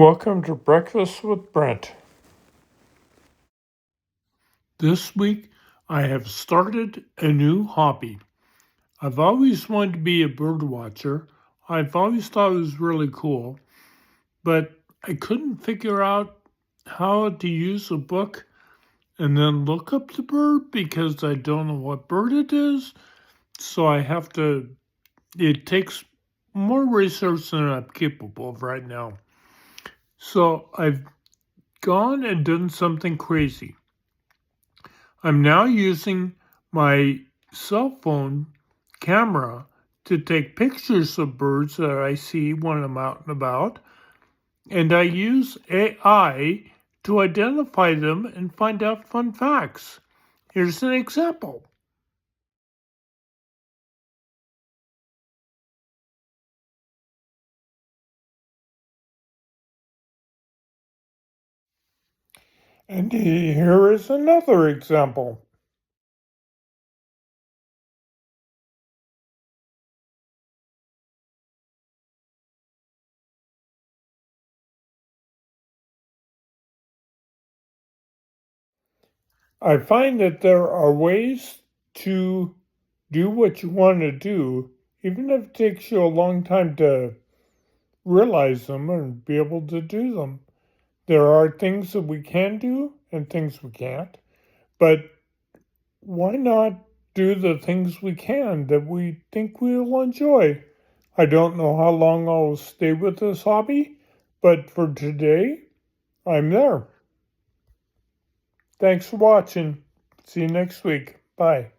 Welcome to Breakfast with Brent. This week, I have started a new hobby. I've always wanted to be a bird watcher. I've always thought it was really cool, but I couldn't figure out how to use a book and then look up the bird because I don't know what bird it is. So it takes more research than I'm capable of right now. So I've gone and done something crazy. I'm now using my cell phone camera to take pictures of birds that I see when I'm out and about, and I use AI to identify them and find out fun facts. Here's an example. And here is another example. I find that there are ways to do what you want to do, even if it takes you a long time to realize them and be able to do them. There are things that we can do and things we can't, but why not do the things we can that we think we'll enjoy? I don't know how long I'll stay with this hobby, but for today, I'm there. Thanks for watching. See you next week. Bye.